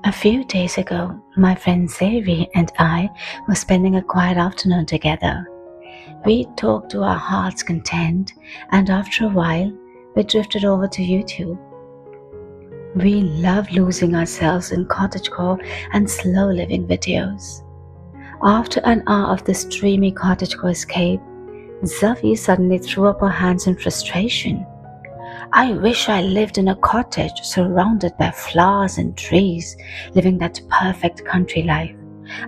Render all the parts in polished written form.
A few days ago, my friend Xavier and I were spending a quiet afternoon together. We talked to our heart's content, and after a while, we drifted over to YouTube. We love losing ourselves in cottagecore and slow living videos. After an hour of this dreamy cottagecore escape, Xavier suddenly threw up her hands in frustration. I wish I lived in a cottage surrounded by flowers and trees, living that perfect country life.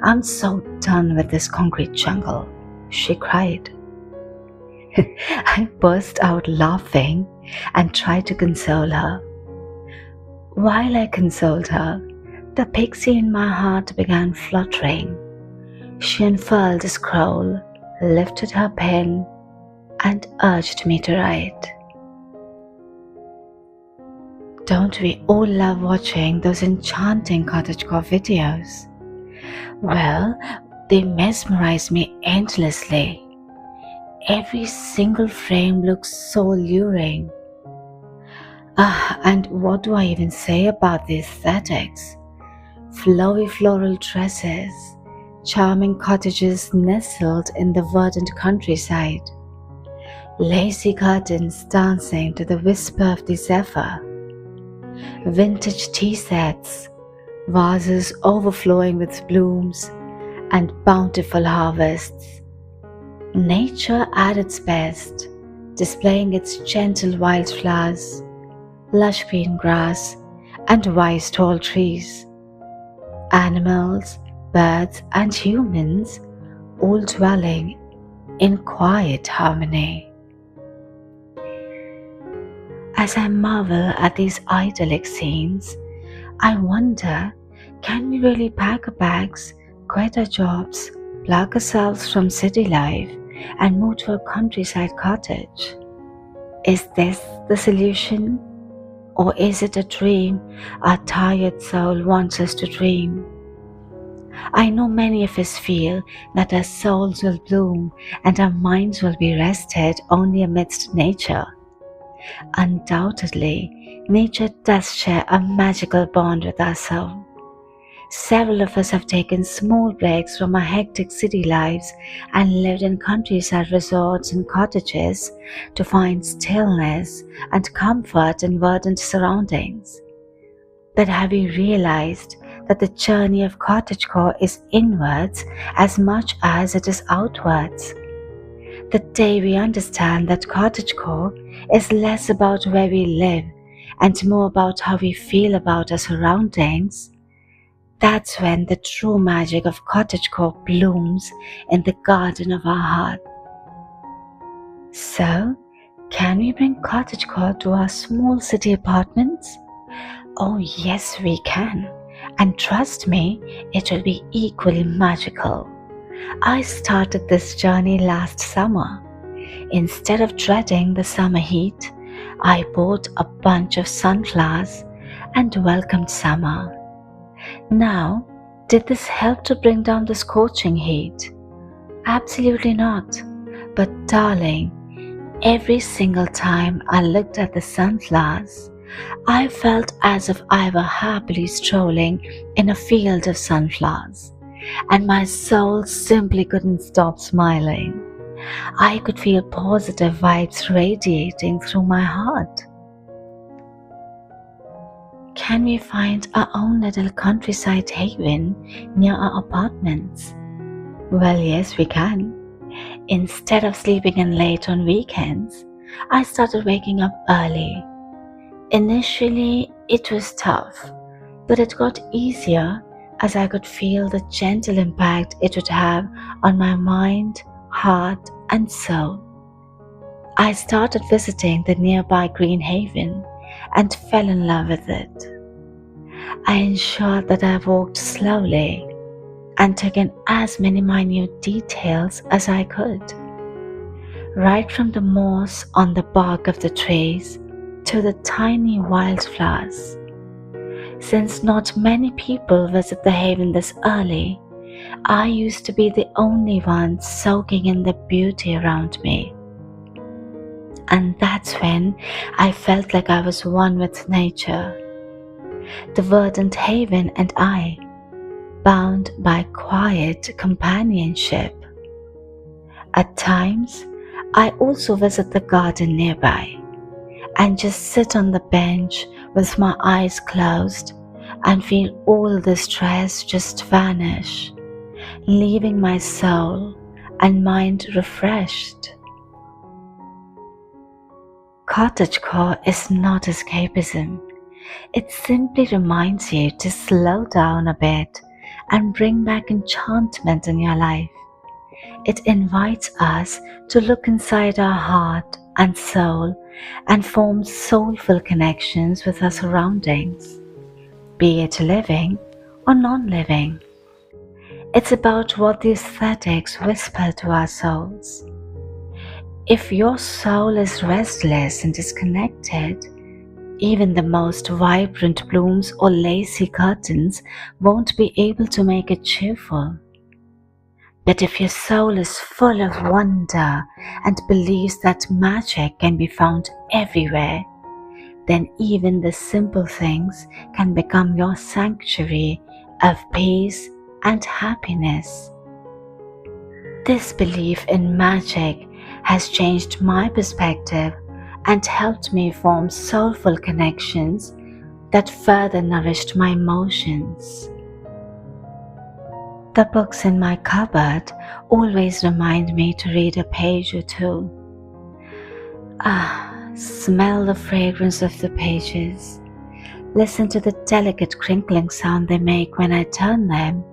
I'm so done with this concrete jungle, she cried. I burst out laughing and tried to console her. While I consoled her, the pixie in my heart began fluttering. She unfurled a scroll, lifted her pen, and urged me to write. Don't we all love watching those enchanting cottagecore videos? Well, they mesmerize me endlessly. Every single frame looks so alluring. And what do I even say about the aesthetics? Flowy floral dresses, charming cottages nestled in the verdant countryside, lacy curtains dancing to the whisper of the zephyr, vintage tea sets, vases overflowing with blooms, and bountiful harvests. Nature at its best, displaying its gentle wildflowers, lush green grass, and wise tall trees. Animals, birds, and humans all dwelling in quiet harmony. As I marvel at these idyllic scenes, I wonder, can we really pack our bags, quit our jobs, plug ourselves from city life, and move to a countryside cottage? Is this the solution? Or is it a dream our tired soul wants us to dream? I know many of us feel that our souls will bloom and our minds will be rested only amidst nature. Undoubtedly, nature does share a magical bond with our soul. Several of us have taken small breaks from our hectic city lives and lived in countryside resorts and cottages to find stillness and comfort in verdant surroundings. But have you realized that the journey of cottagecore is inwards as much as it is outwards? The day we understand that cottagecore is less about where we live and more about how we feel about our surroundings, that's when the true magic of cottagecore blooms in the garden of our heart. So, can we bring cottagecore to our small city apartments? Oh yes, we can. And trust me, it will be equally magical. I started this journey last summer. Instead of dreading the summer heat, I bought a bunch of sunflowers and welcomed summer. Now, did this help to bring down the scorching heat? Absolutely not. But darling, every single time I looked at the sunflowers, I felt as if I were happily strolling in a field of sunflowers, and my soul simply couldn't stop smiling. I could feel positive vibes radiating through my heart. Can we find our own little countryside haven near our apartments? Well, yes, we can. Instead of sleeping in late on weekends, I started waking up early. Initially, it was tough, but it got easier as I could feel the gentle impact it would have on my mind, heart, and soul. I started visiting the nearby Green Haven and fell in love with it. I ensured that I walked slowly and took in as many minute details as I could, right from the moss on the bark of the trees to the tiny wildflowers. Since not many people visit the haven this early, I used to be the only one soaking in the beauty around me. And that's when I felt like I was one with nature. the verdant haven and I, bound by quiet companionship. At times, I also visit the garden nearby and just sit on the bench with my eyes closed and feel all the stress just vanish, leaving my soul and mind refreshed. Cottagecore is not escapism. It simply reminds you to slow down a bit and bring back enchantment in your life. It invites us to look inside our heart and soul and form soulful connections with our surroundings, be it living or non-living. It's about what the aesthetics whisper to our souls. If your soul is restless and disconnected, even the most vibrant blooms or lacy curtains won't be able to make it cheerful. But if your soul is full of wonder and believes that magic can be found everywhere, then even the simple things can become your sanctuary of peace and happiness. This belief in magic has changed my perspective and helped me form soulful connections that further nourished my emotions. The books in my cupboard always remind me to read a page or two. Smell the fragrance of the pages. Listen to the delicate crinkling sound they make when I turn them,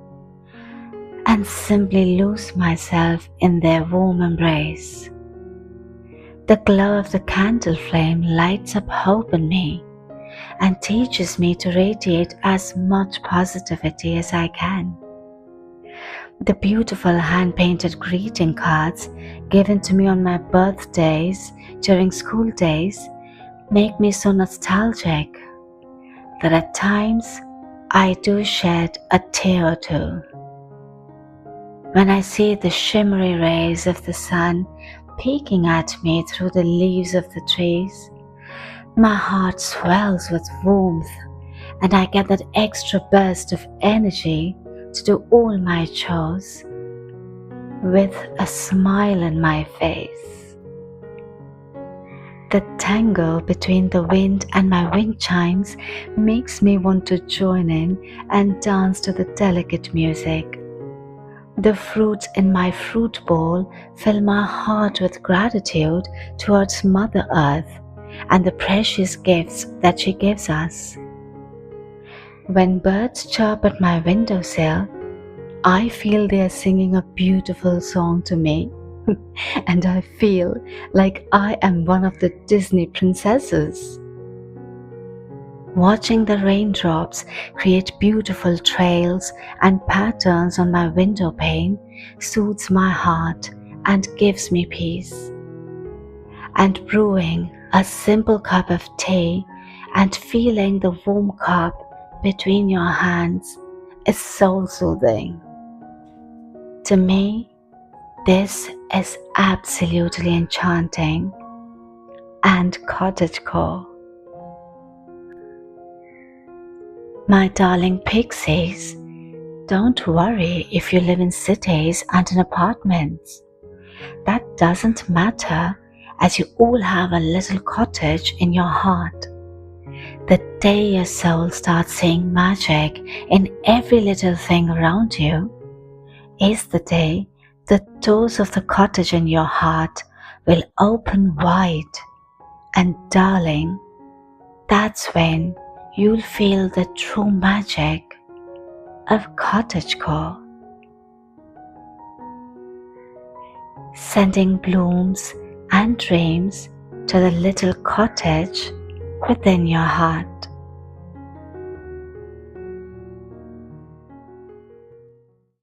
and simply lose myself in their warm embrace. The glow of the candle flame lights up hope in me and teaches me to radiate as much positivity as I can. The beautiful hand-painted greeting cards given to me on my birthdays during school days make me so nostalgic that at times I do shed a tear or two. When I see the shimmery rays of the sun peeking at me through the leaves of the trees, my heart swells with warmth and I get that extra burst of energy to do all my chores with a smile on my face. The tango between the wind and my wind chimes makes me want to join in and dance to the delicate music. The fruits in my fruit bowl fill my heart with gratitude towards Mother Earth and the precious gifts that she gives us. When birds chirp at my windowsill, I feel they are singing a beautiful song to me, and I feel like I am one of the Disney princesses. Watching the raindrops create beautiful trails and patterns on my window pane soothes my heart and gives me peace. And brewing a simple cup of tea and feeling the warm cup between your hands is soul-soothing. To me, this is absolutely enchanting and cottagecore. My darling pixies, don't worry if you live in cities and in apartments. That doesn't matter, as you all have a little cottage in your heart. The day your soul starts seeing magic in every little thing around you is the day the doors of the cottage in your heart will open wide. And darling, that's when you'll feel the true magic of cottagecore. Sending blooms and dreams to the little cottage within your heart.